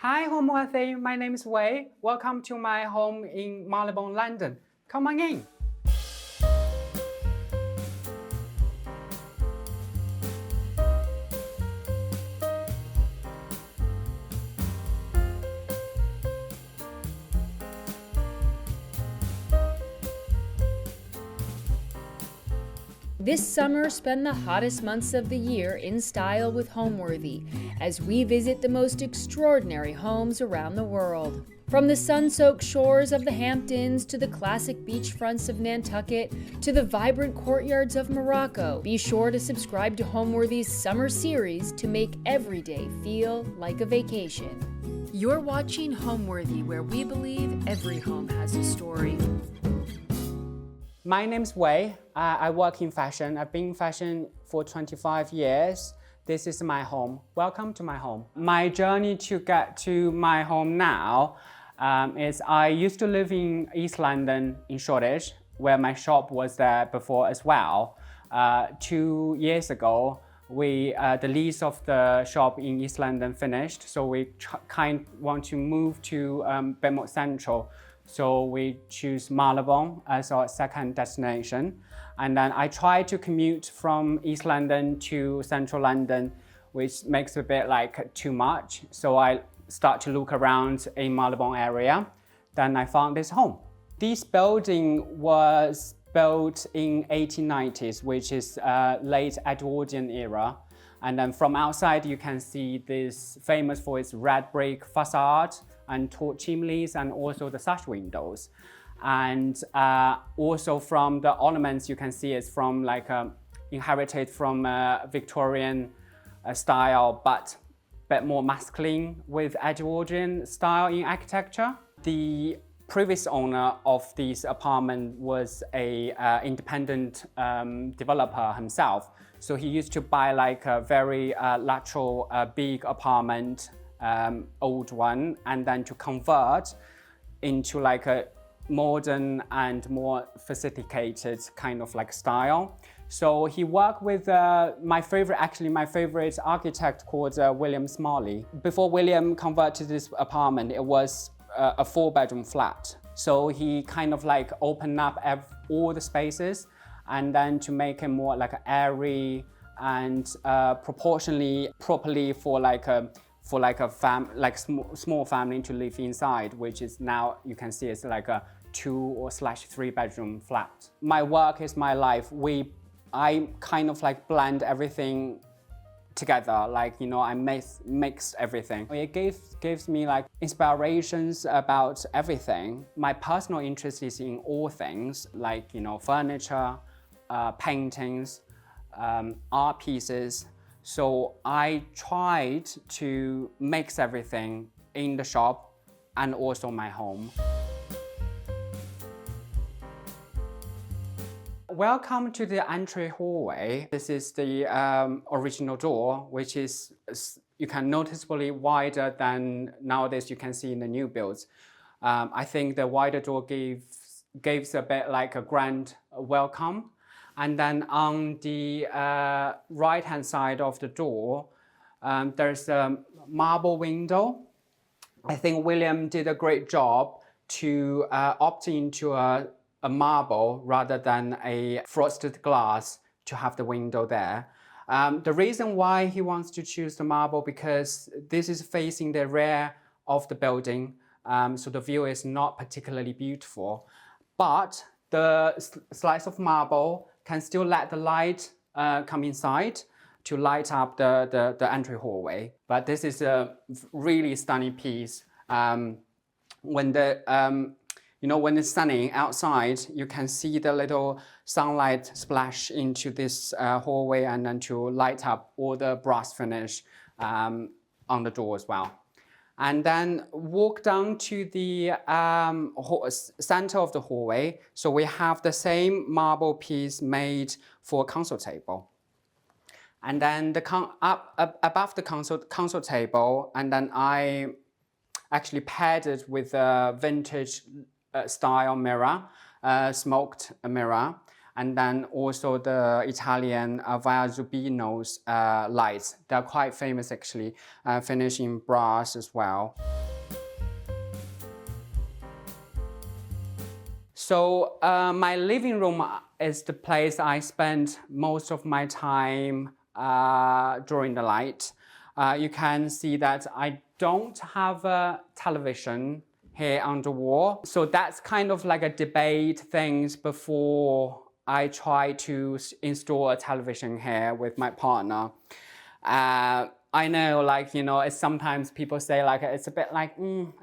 Hi, Homeworthy. My name is Wei. Welcome to my home in Marylebone, London. Come on in. This summer, spend the hottest months of the year in style with Homeworthy as we visit the most extraordinary homes around the world. From the sun-soaked shores of the Hamptons to the classic beachfronts of Nantucket to the vibrant courtyards of Morocco, be sure to subscribe to Homeworthy's summer series to make every day feel like a vacation. You're watching Homeworthy, where we believe every home has a story. My name is Wei. I work in fashion. I've been in fashion for 25 years. This is my home. Welcome to my home. My journey to get to my home now is I used to live in East London in Shoreditch, where my shop was there before as well. 2 years ago, the lease of the shop in East London finished, so we want to move to a bit more central. So we choose Marylebone as our second destination. And then I try to commute from East London to Central London, which makes a bit like too much. So I start to look around in Marylebone area. Then I found this home. This building was built in 1890s, which is late Edwardian era. And then from outside, you can see this famous for its red brick facade and tall chimneys and also the sash windows. And also from the ornaments, you can see it's from inherited from Victorian style, but a bit more masculine with Edwardian style in architecture. The previous owner of this apartment was a independent developer himself. So he used to buy like a very lateral big apartment, old one, and then to convert into like a modern and more sophisticated kind of like style. So he worked with my favorite architect called William Smalley. Before William converted this apartment, it was a 4-bedroom flat. So he kind of like opened up all the spaces and then to make it more like airy and proportionally properly for a small family to live inside, which is now you can see it's like a 2/3 bedroom flat. My work is my life. I kind of like blend everything together, like, you know, I mix everything. It gives me like inspirations about everything. My personal interest is in all things, like, you know, furniture, paintings, art pieces. So I tried to mix everything in the shop and also my home. Welcome to the entry hallway. This is the original door, which is, you can noticeably wider than nowadays you can see in the new builds. I think the wider door gives a bit like a grand welcome. And then on the right-hand side of the door, there's a marble window. I think William did a great job to opt into a marble rather than a frosted glass to have the window there. The reason why he wants to choose the marble because this is facing the rear of the building, so the view is not particularly beautiful. But the slice of marble can still let the light come inside to light up the entry hallway. But this is a really stunning piece. When it's sunny outside, you can see the little sunlight splash into this hallway and then to light up all the brass finish on the door as well. And then walk down to the center of the hallway. So we have the same marble piece made for a console table. And then above the console table, and then I actually paired it with a vintage style mirror, smoked mirror. and then also the Italian Via Zubino's lights. They're quite famous actually, finished in brass as well. So my living room is the place I spend most of my time during the night. You can see that I don't have a television here on the wall. So that's kind of like a debate things before I try to install a television here with my partner. I know, like, you know, it's sometimes people say like it's a bit like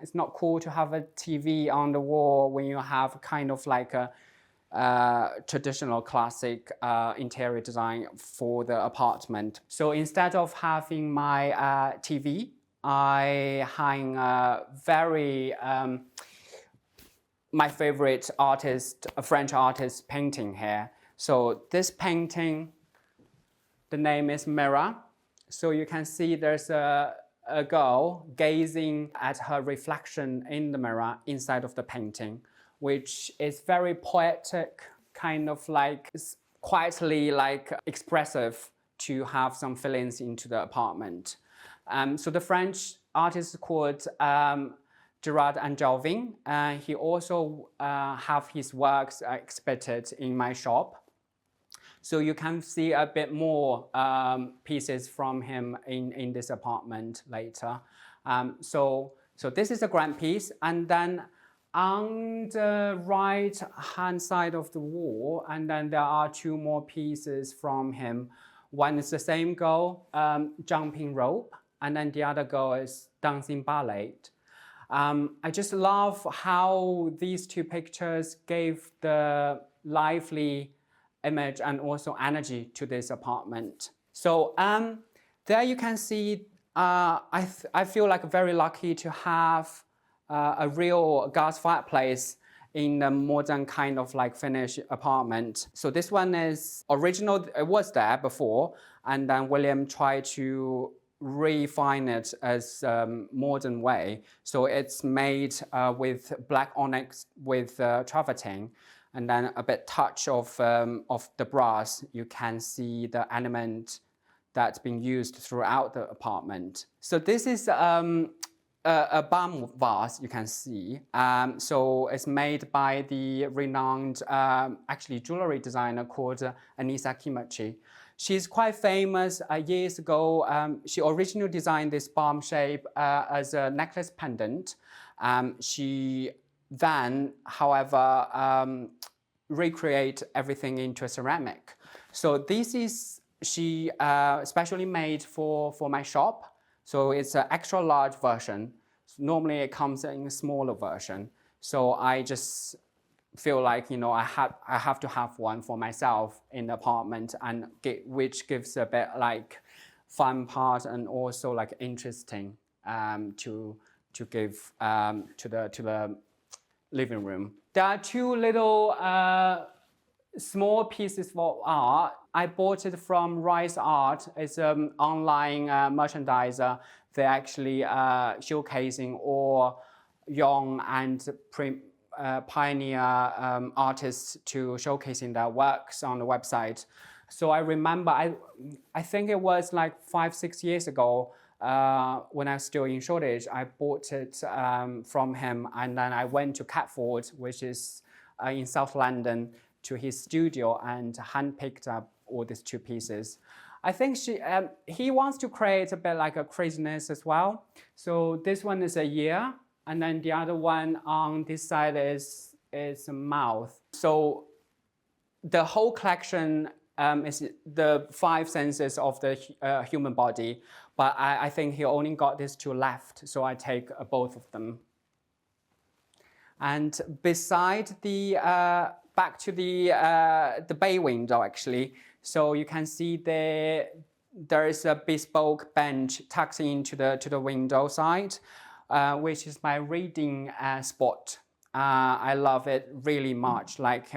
it's not cool to have a TV on the wall when you have kind of like a traditional classic interior design for the apartment. So instead of having my TV, I hang a very my favorite artist, a French artist, painting here. So this painting, the name is Mirror. So you can see there's a girl gazing at her reflection in the mirror inside of the painting, which is very poetic, kind of like quietly like expressive to have some feelings into the apartment. So the French artist is called Gerard Angelvin. He also have his works exhibited in my shop. So you can see a bit more pieces from him in this apartment later. So this is a grand piece. And then on the right hand side of the wall, and then there are two more pieces from him. One is the same girl jumping rope, and then the other girl is dancing ballet. I just love how these two pictures gave the lively image and also energy to this apartment. So there you can see, I feel like very lucky to have a real gas fireplace in a modern kind of like finished apartment. So this one is original, it was there before, and then William tried to refine it as modern way. So it's made with black onyx with travertine, and then a bit touch of the brass. You can see the element that's been used throughout the apartment. So this is a balm vase, you can see. So it's made by the renowned actually jewelry designer called Anissa Kimachi. She's quite famous. Years ago, she originally designed this balm shape as a necklace pendant. She then, however, recreate everything into a ceramic. So this is she specially made for my shop. So it's an extra large version. Normally it comes in a smaller version. So I just feel like, you know, I have to have one for myself in the apartment, and which gives a bit like fun part and also like interesting to give to the living room. There are two little small pieces for art. I bought it from Rise Art. It's an online merchandiser. They're actually showcasing all young and pioneer artists to showcasing their works on the website. So I remember, I think it was like 5-6 years ago, when I was still in Shoreditch, I bought it from him, and then I went to Catford, which is in South London, to his studio and handpicked up all these two pieces. I think he wants to create a bit like a craziness as well. So this one is a ear, and then the other one on this side is a mouth. So the whole collection is the 5 senses of the human body, but I think he only got these two left, so I take both of them. And beside the back to the bay window actually, so you can see there is a bespoke bench tucked into the window side, which is my reading spot. I love it really much. Like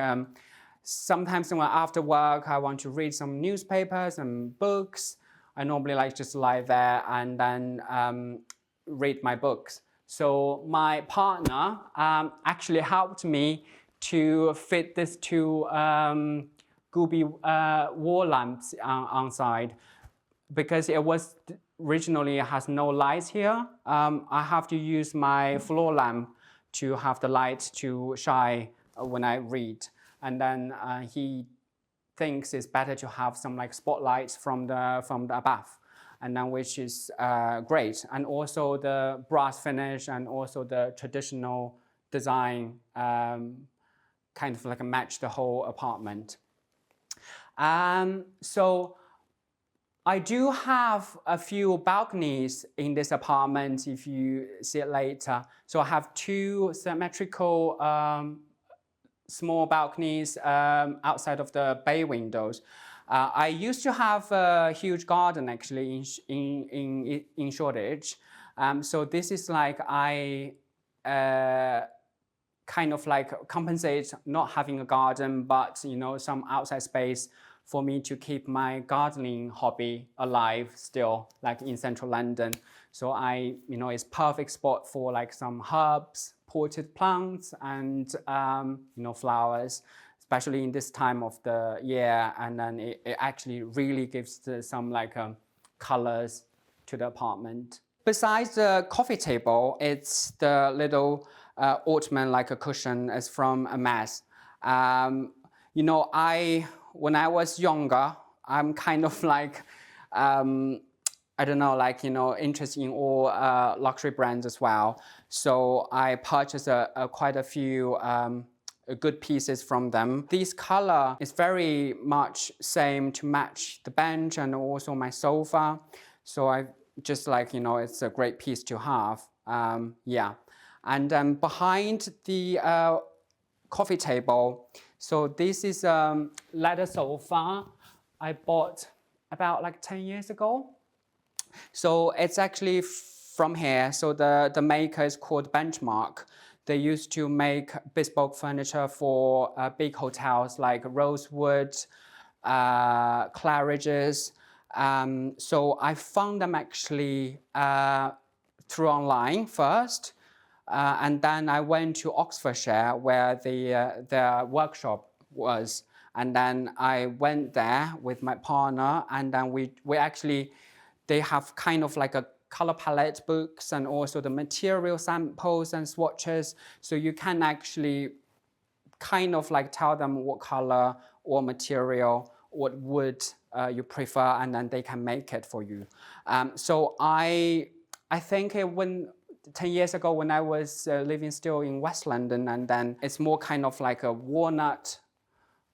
sometimes when after work I want to read some newspapers and books, I normally like just lie there and then read my books. So my partner actually helped me to fit these two gooby wall lamps on side. Because it was originally has no lights here, I have to use my floor lamp to have the light to shine when I read. And then he thinks it's better to have some like spotlights from the above, and then which is great. And also the brass finish and also the traditional design kind of like match the whole apartment. So I do have a few balconies in this apartment if you see it later. So I have two symmetrical small balconies outside of the bay windows. I used to have a huge garden actually in Shoreditch. So this is like I kind of like compensate not having a garden, but you know, some outside space for me to keep my gardening hobby alive still, like in central London. So you know, it's perfect spot for like some herbs, potted plants, and you know, flowers, especially in this time of the year. And then it actually really gives some like colors to the apartment. Besides the coffee table, it's the little ottoman like a cushion. It's from a mess. You know, when I was younger, I'm kind of like, I don't know, like, you know, interested in all luxury brands as well. So I purchased quite a few good pieces from them. This color is very much same to match the bench and also my sofa. So I just like, you know, it's a great piece to have. Yeah. And behind the coffee table, so this is a leather sofa I bought about like 10 years ago. So it's actually from here. So the maker is called Benchmark. They used to make bespoke furniture for big hotels like Rosewood, Claridge's. So I found them actually through online first. And then I went to Oxfordshire where the workshop was. And then I went there with my partner, and then we actually, they have kind of like a color palette books and also the material samples and swatches. So you can actually kind of like tell them what color or material, what wood you prefer, and then they can make it for you. So I think when 10 years ago when I was living still in West London, and then it's more kind of like a walnut,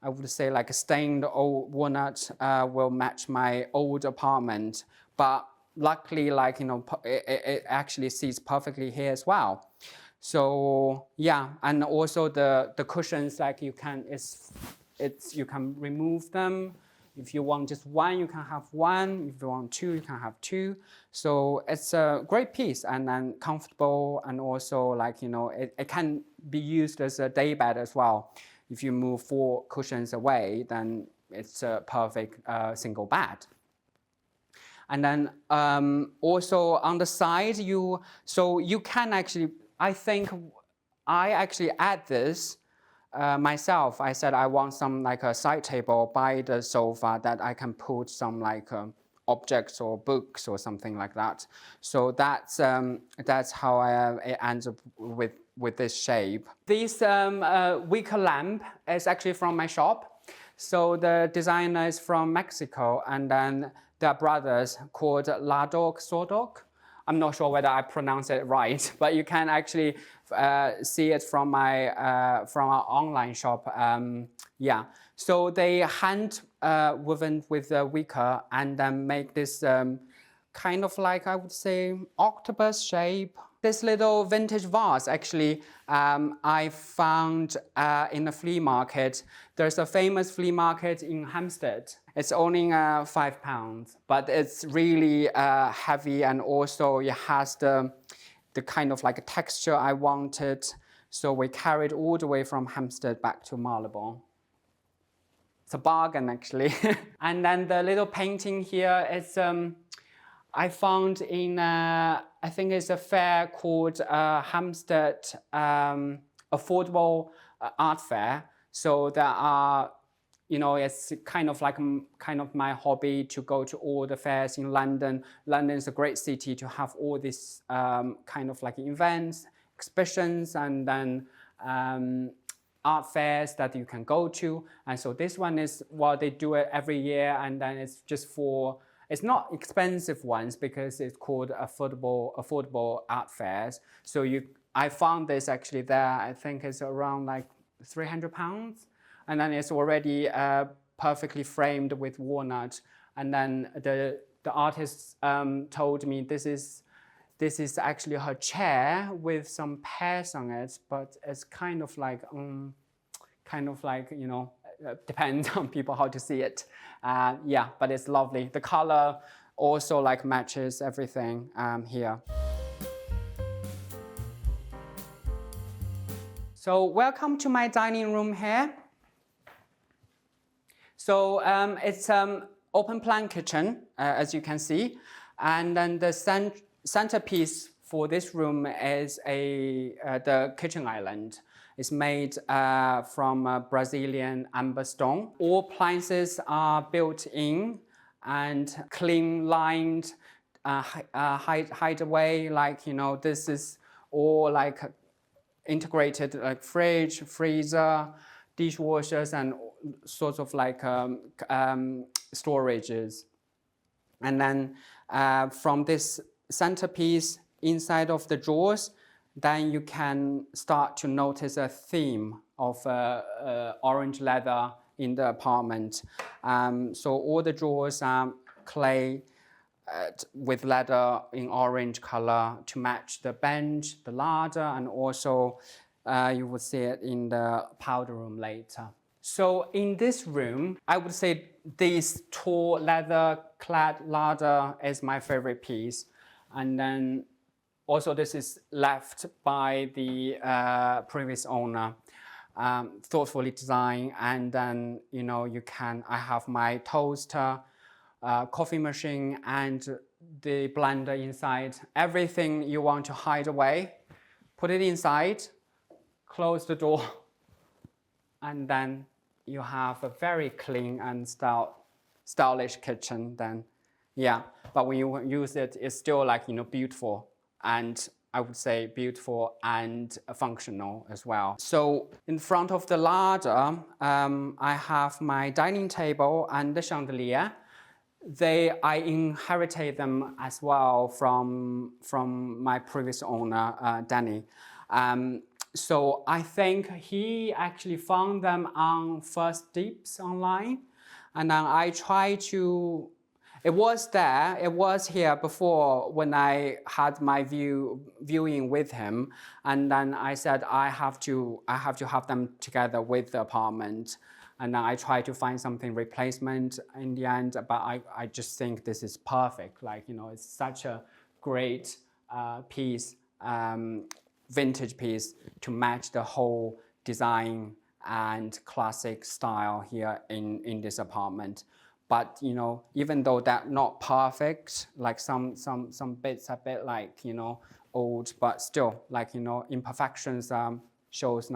I would say like a stained old walnut will match my old apartment. But luckily, like, you know, it actually sits perfectly here as well. So yeah, and also the cushions, like you can, you can remove them. If you want just one, you can have one. If you want two, you can have two. So it's a great piece and then comfortable, and also like, you know, it can be used as a day bed as well. If you move 4 cushions away, then it's a perfect single bed. And then also on the side, so you can actually, I think I actually add this myself. I said I want some like a side table by the sofa that I can put some like objects or books or something like that. So that's how it ends up with this shape. This wicker lamp is actually from my shop. So the designer is from Mexico, and then their brothers called Ladok Sodok. I'm not sure whether I pronounce it right, but you can actually see it from our online shop. Yeah, so they hand woven with the wicker and then make this kind of like, I would say, octopus shape. This little vintage vase, actually, I found in a flea market. There's a famous flea market in Hampstead. It's only £5, but it's really heavy, and also it has the kind of like a texture I wanted. So we carried all the way from Hampstead back to Marylebone. It's a bargain, actually. And then the little painting here is I found in, I think it's a fair called Hampstead Affordable Art Fair. So there are it's kind of my hobby to go to all the fairs in London. London is a great city to have all these kind of like events, exhibitions, and then art fairs that you can go to. And so this one is, well, they do it every year, and then it's just it's not expensive ones because it's called affordable art fairs. So I found this actually there, I think it's around like £300. And then it's already perfectly framed with walnut. And then the artist told me this is actually her chair with some pears on it, but it's kind of like depends on people how to see it. Yeah, but it's lovely. The color also like matches everything here. So welcome to my dining room here. So it's open plan kitchen, as you can see. And then the centerpiece for this room is the kitchen island. It's made from Brazilian amber stone. All appliances are built in and clean lined, hide away. This is all like integrated, like fridge, freezer, dishwashers, and sorts of like storages. And then from this centerpiece inside of the drawers, then you can start to notice a theme of orange leather in the apartment. So all the drawers are clay with leather in orange color to match the bench, the larder, and also you will see it in the powder room later. So in this room, I would say this tall leather-clad larder is my favorite piece. And then also this is left by the previous owner, thoughtfully designed. And then, I have my toaster, coffee machine, and the blender inside. Everything you want to hide away, put it inside, close the door, and then you have a very clean and stylish kitchen then. Yeah, but when you use it, it's still like, beautiful, and I would say beautiful and functional as well. So in front of the larder, I have my dining table and the chandelier. I inherited them as well from my previous owner, Danny. So I think he actually found them on First Dips online. And then I tried to, it was here before when I had my viewing with him. And then I said, I have to have them together with the apartment. And then I tried to find something replacement in the end, but I just think this is perfect. It's such a great piece, vintage piece to match the whole design and classic style here in this apartment. But even though they're not perfect, like some bits are a bit like old, but still imperfections shows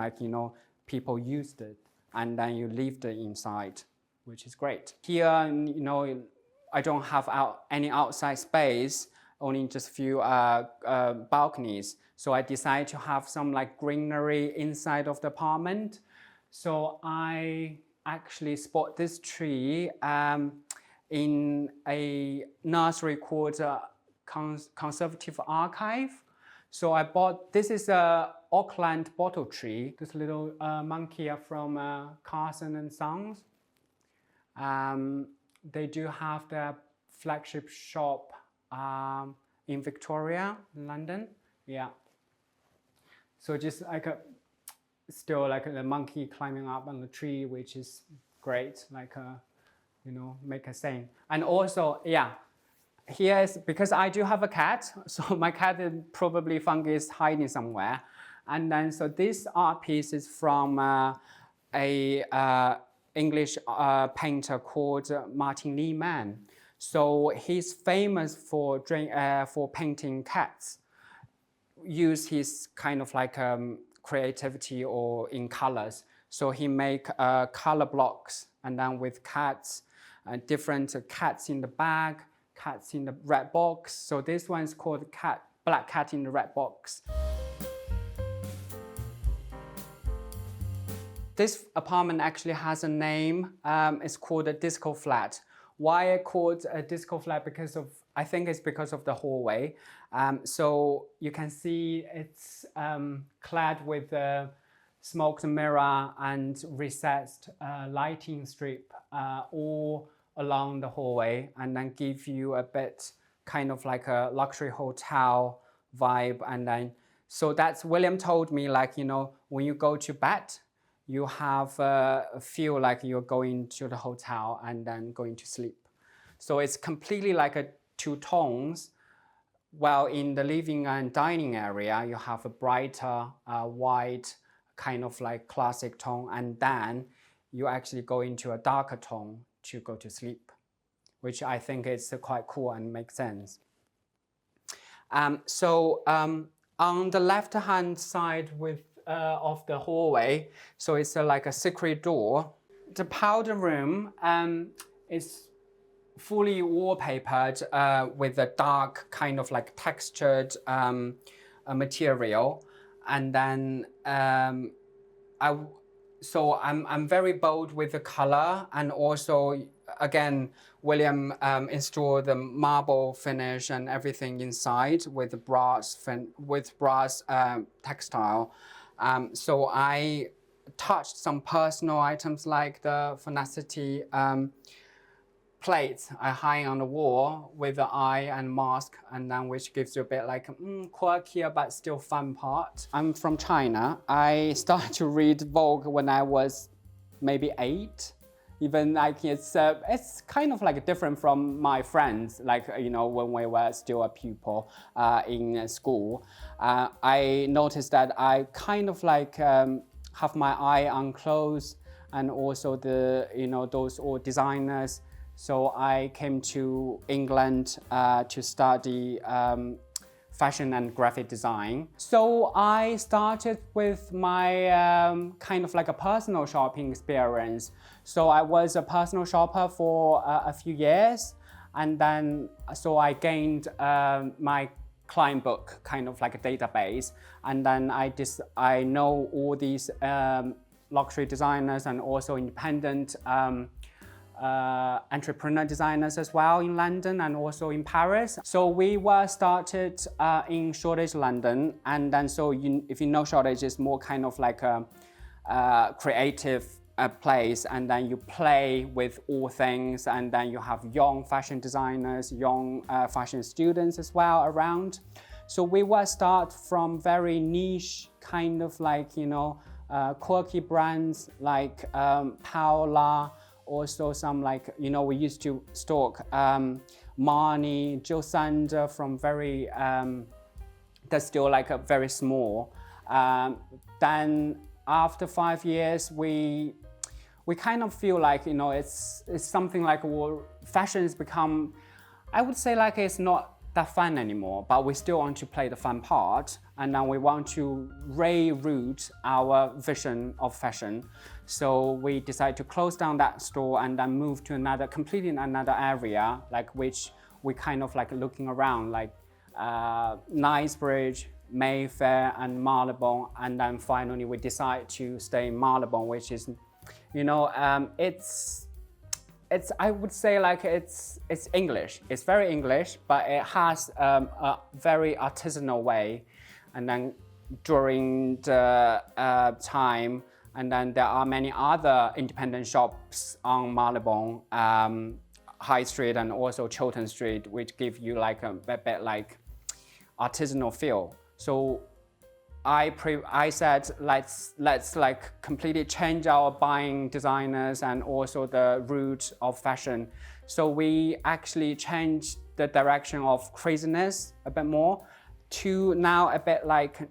people used it, and then you leave it inside, which is great. Here I don't have any outside space, only just few balconies. So I decided to have some like greenery inside of the apartment. So I actually spot this tree in a nursery called Conservative Archive. So I bought, this is a Auckland bottle tree, this little monkey from Carson and Sons. They do have their flagship shop in Victoria, London. Yeah. So just like still like the monkey climbing up on the tree, which is great, make a scene. And also, yeah, here is, because I do have a cat, so my cat is probably fungus hiding somewhere. And then, so this art piece is from a English painter called Martin Lee Mann. So he's famous for painting cats. Use his kind of like creativity or in colors. So he make color blocks and then with cats, different cats in the bag, cats in the red box. So this one is called black cat in the red box. This apartment actually has a name. It's called a disco flat. Why I called a disco flat? I think it's because of the hallway. So you can see it's clad with a smoked mirror and recessed lighting strip all along the hallway, and then give you a bit kind of like a luxury hotel vibe. And then, so that's William told me, like, you know, when you go to bed, you have feel like you're going to the hotel and then going to sleep. So it's completely like a two tones. While in the living and dining area, you have a brighter white kind of like classic tone, and then you actually go into a darker tone to go to sleep, which I think is quite cool and makes sense. On the left-hand side of the hallway, so it's like a secret door. The powder room is fully wallpapered with a dark kind of like textured material, and then I'm very bold with the color, and also again William installed the marble finish and everything inside with brass textile. So I touched some personal items like the Phonicity plates I hang on the wall with the eye and mask, and then which gives you a bit like quirkier but still fun part. I'm from China. I started to read Vogue when I was maybe 8. Even like it's kind of like different from my friends, like, you know, when we were still a pupil in school. I noticed that I kind of like have my eye on clothes and also the, you know, those old designers. So I came to England to study fashion and graphic design. So I started with my kind of like a personal shopping experience. So I was a personal shopper for a few years, and then so I gained my client book, kind of like a database, and then I know all these luxury designers and also independent entrepreneur designers as well in London and also in Paris. So we were started in Shoreditch, London, and then so if you know Shoreditch, it's more kind of like a creative place, and then you play with all things, and then you have young fashion designers, young fashion students as well around. So we will start from very niche kind of like, you know, quirky brands like Paola. Also some like, you know, we used to stock Marni, Joe Sander from very, that's still like a very small. Then after 5 years, we kind of feel like, you know, it's something like, well, fashion has become, I would say like it's not that fun anymore, but we still want to play the fun part, and now we want to reroute our vision of fashion. So we decided to close down that store and then move to completely another area, like which we kind of like looking around, like Knightsbridge, Mayfair, and Marylebone, and then finally we decide to stay in Marylebone, which is, you know, it's I would say like it's English. It's very English, but it has a very artisanal way. And then during the time, and then there are many other independent shops on Marylebone, High Street, and also Chiltern Street, which give you like a bit like artisanal feel. So I said let's like completely change our buying designers and also the route of fashion. So we actually changed the direction of craziness a bit more to now a bit like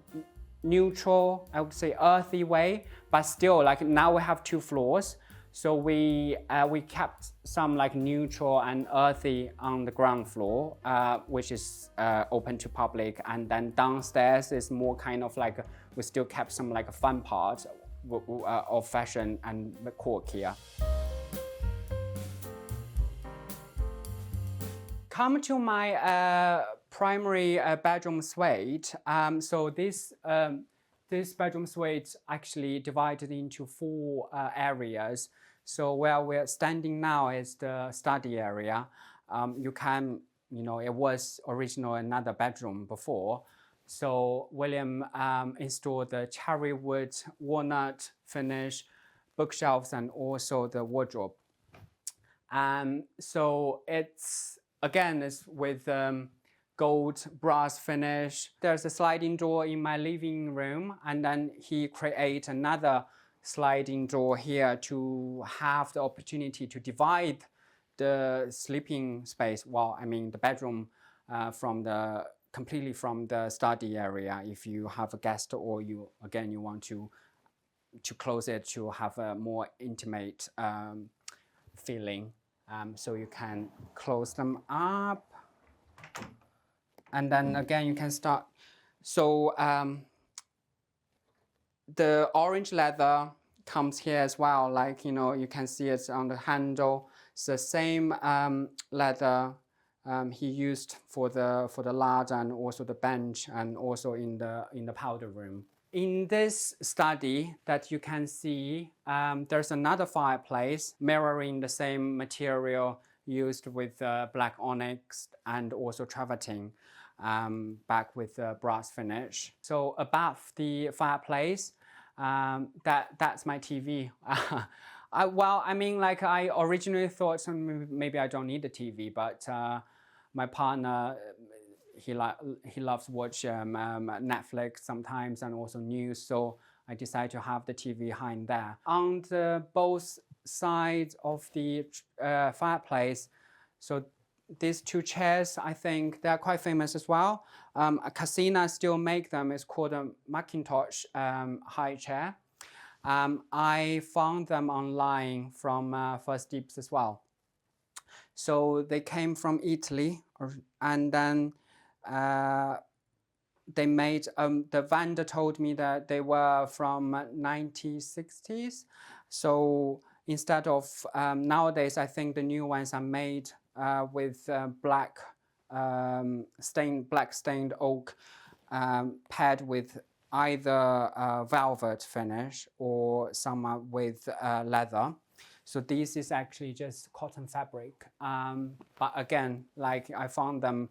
neutral, I would say earthy way, but still like now we have 2 floors. So we kept some like neutral and earthy on the ground floor, which is open to public, and then downstairs is more kind of like we still kept some like a fun part of fashion and the quirk here. Come to my primary bedroom suite. So this bedroom suite actually divided into 4 areas. So where we're standing now is the study area. It was originally another bedroom before. So William installed the cherry wood, walnut finish, bookshelves, and also the wardrobe. So it's with gold brass finish. There's a sliding door in my living room, and then he create another sliding door here to have the opportunity to divide the sleeping space. Well, I mean the bedroom completely from the study area. If you have a guest or you want to close it to have a more intimate feeling. So you can close them up, and then again you can start. So the orange leather comes here as well. You can see it's on the handle. It's the same leather he used for the ladder and also the bench, and also in the powder room. In this study that you can see, there's another fireplace mirroring the same material used with black onyx and also travertine, back with brass finish. So above the fireplace, that's my TV. I originally thought maybe I don't need a TV, but my partner, he loves watch Netflix sometimes and also news, so I decided to have the TV behind there. On both sides of the fireplace, so these 2 chairs, I think they're quite famous as well. Casina still make them. It's called a Macintosh high chair. I found them online from First Dips as well. So they came from Italy, and then they made, the vendor told me that they were from 1960s. So instead of, nowadays I think the new ones are made with black stained oak, paired with either velvet finish or some with leather. So this is actually just cotton fabric. But again, I found them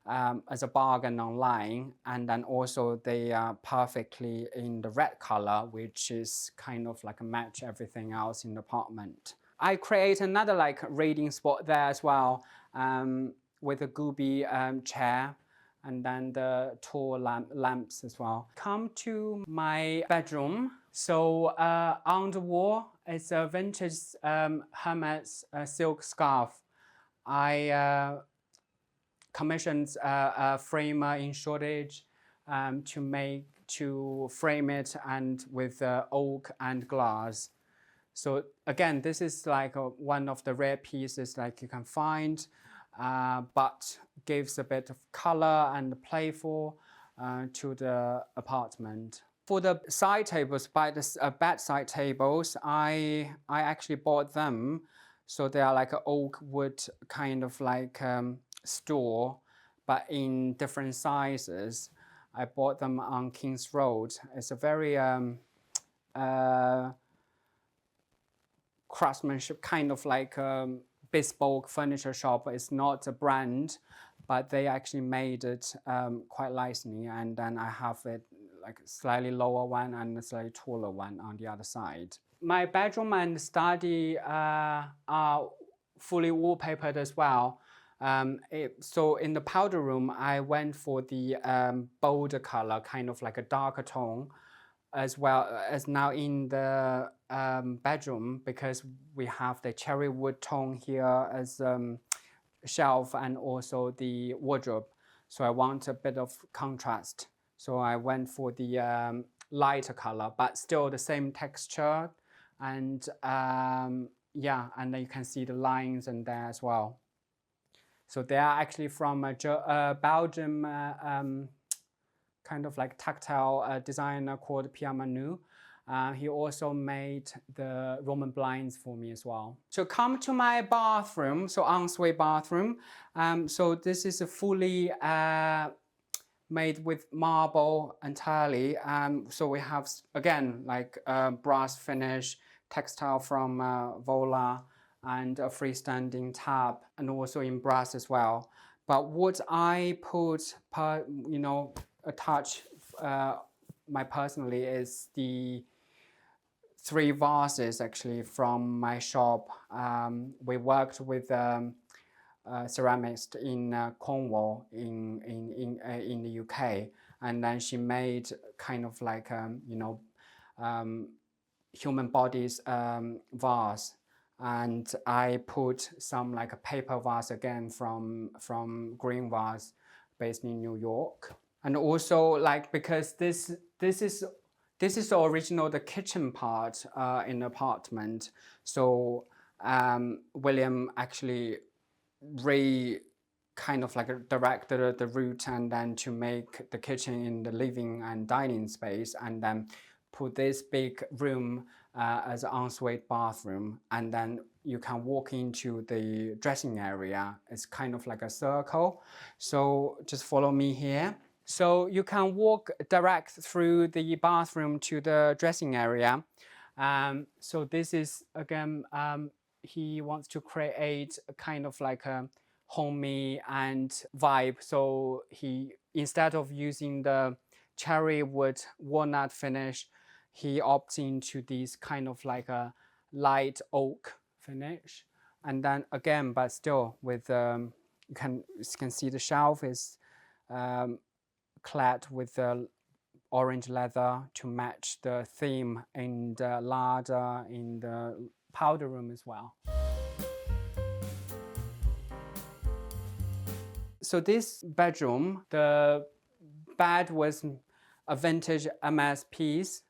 as a bargain online, and then also they are perfectly in the red color, which is kind of like a match everything else in the apartment. I create another reading spot there as well, with a gooby chair, and then the tall lamps as well. Come to my bedroom. So on the wall is a vintage hermet's silk scarf. I commissioned a framer in Shoreditch to frame it, and with oak and glass. So again, this is one of the rare pieces you can find, but gives a bit of color and playful to the apartment. For the side tables, by the bedside tables, I actually bought them. So they are like an oak wood kind of stool, but in different sizes. I bought them on King's Road. It's a very craftsmanship, kind of bespoke furniture shop. It's not a brand, but they actually made it quite nicely. And then I have it slightly lower one and a slightly taller one on the other side. My bedroom and study are fully wallpapered as well. So in the powder room, I went for the bolder color, kind of like a darker tone, as well as now in the bedroom, because we have the cherry wood tone here as shelf and also the wardrobe. So I want a bit of contrast. So I went for the lighter color, but still the same texture. And and then you can see the lines in there as well. So they are actually from a Belgium kind of tactile designer called Pierre Manu. He also made the Roman blinds for me as well. So come to my bathroom, so ensuite bathroom. So this is a fully made with marble entirely. So we have, again, like brass finish, textile from Vola, and a freestanding tab, and also in brass as well. But what I put, a touch, my personally, is the 3 vases actually from my shop. We worked with ceramist in Cornwall in the UK, and then she made kind of like human bodies vase, and I put some like a paper vase again from green vase based in New York. And also like because this is the original the kitchen part in the apartment. So William actually kind of like directed the route and then to make the kitchen in the living and dining space, and then put this big room as an ensuite bathroom, and then you can walk into the dressing area. It's kind of like a circle. So just follow me here. So you can walk direct through the bathroom to the dressing area. So this is, again, he wants to create a kind of like a homey and vibe. So he, instead of using the cherry wood walnut finish, he opts into this kind of like a light oak finish. And then again, but still with, you can see the shelf is clad with the orange leather to match the theme in the larder, in the powder room as well. So this bedroom, the bed was a vintage MS piece.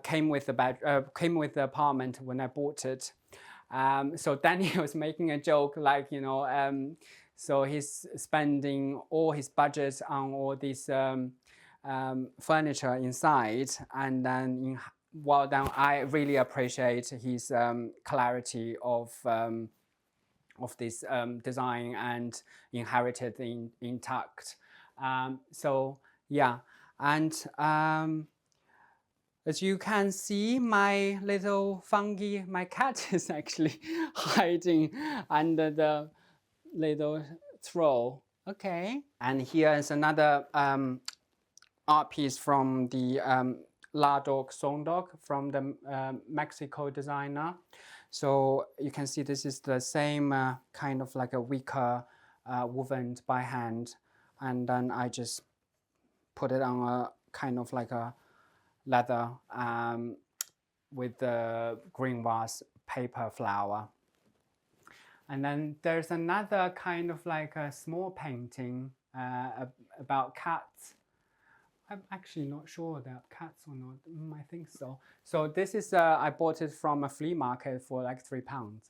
Came with the apartment when I bought it. So Danny was making a joke like, so he's spending all his budget on all this furniture inside, and then then I really appreciate his clarity of this design and inherited intact. So yeah, and as you can see, my little fungi, my cat is actually hiding under the little throw. Okay. And here is another art piece from the La Dog Song Dog from the Mexico designer. So you can see this is the same kind of like a wicker woven by hand. And then I just put it on a kind of like a leather with the green vase paper flower. And then there's another kind of like a small painting about cats. I'm actually not sure they're cats or not. I think so. So this is, I bought it from a flea market for like £3.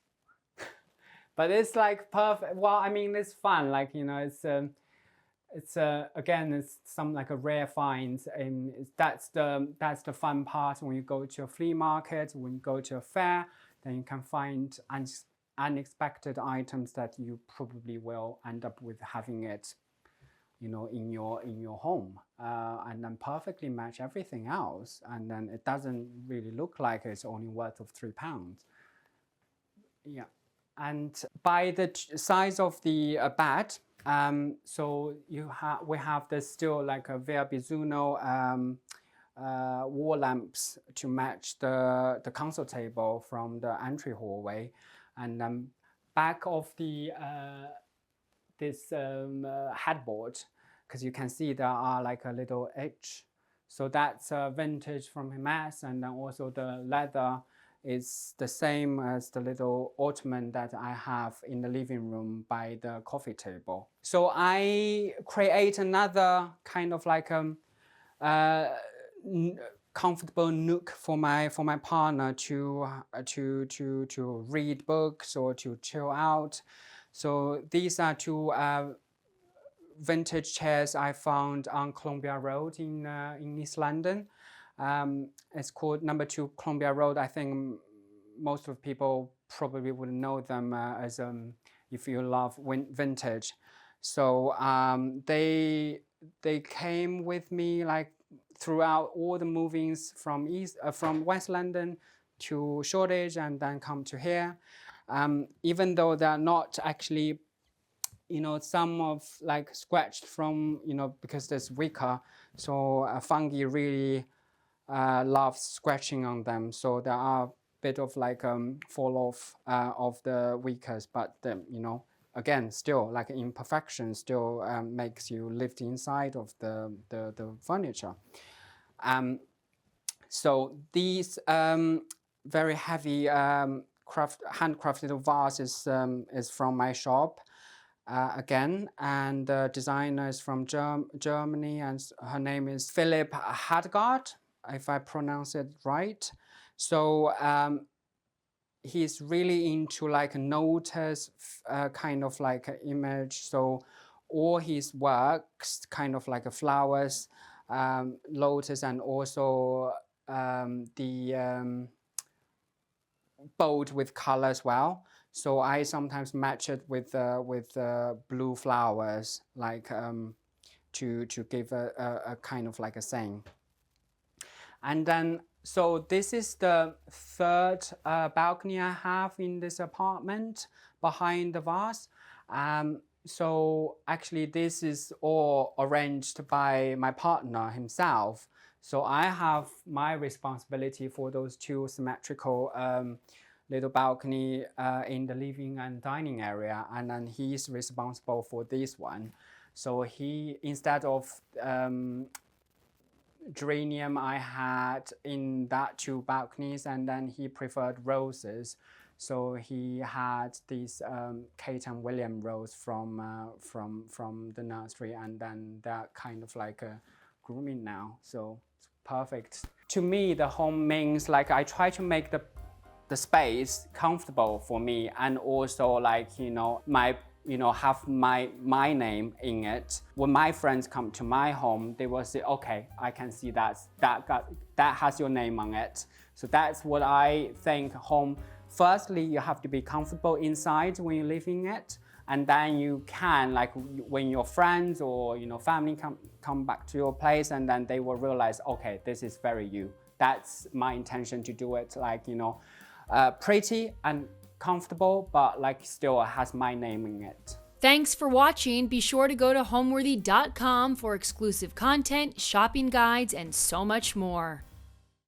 But it's like perfect. Well, I mean, it's fun. Like, it's again, it's some like a rare find, and that's the fun part when you go to a flea market, when you go to a fair, then you can find unexpected items that you probably will end up with having it, in your home, and then perfectly match everything else, and then it doesn't really look like it's only worth of £3. Yeah, and by the size of the bed. So we have this still like a Via Bizzuno wall lamps to match the console table from the entry hallway, and then back of the this headboard, because you can see there are like a little edge. So that's vintage from Hermes, and then also the leather is the same as the little ottoman that I have in the living room by the coffee table. So I create another kind of like comfortable nook for my partner to read books or to chill out. So these are 2 vintage chairs I found on Columbia Road in East London. It's called Number 2 Columbia Road. I think most of people probably would know them as if you love vintage. So they came with me like throughout all the movings from West London to Shoreditch and then come to here. Even though they're not actually, some of like scratched from, because there's wicker, so fungi really loves scratching on them. So there are a bit of like fall off of the wickers, but again, still like imperfection still makes you live inside of the furniture. So these very heavy handcrafted vases is from my shop again, and the designer is from Germany, and her name is Philip Hadgard, if I pronounce it right. So he's really into like a lotus kind of like image. So all his works kind of like flowers, lotus, and also the bold with color as well. So I sometimes match it with blue flowers, like to give a kind of like a saying. And then, so this is the third balcony I have in this apartment behind the vase. So actually this is all arranged by my partner himself. So I have my responsibility for those two symmetrical little balcony in the living and dining area, and then he's responsible for this one. So he, instead of geranium I had in that two balconies, and then he preferred roses. So he had these Kate and William rose from the nursery, and then that kind of like grooming now. So it's perfect. To me, the home means like I try to make the space comfortable for me, and also like have my name in it. When my friends come to my home, they will say, okay, I can see that has your name on it. So that's what I think home. Firstly, you have to be comfortable inside when you live in it, and then you can, like when your friends or family come back to your place, and then they will realize, okay, this is very you. That's my intention to do it, like pretty and comfortable, but like still has my name in it. Thanks for watching. Be sure to go to homeworthy.com for exclusive content, shopping guides, and so much more.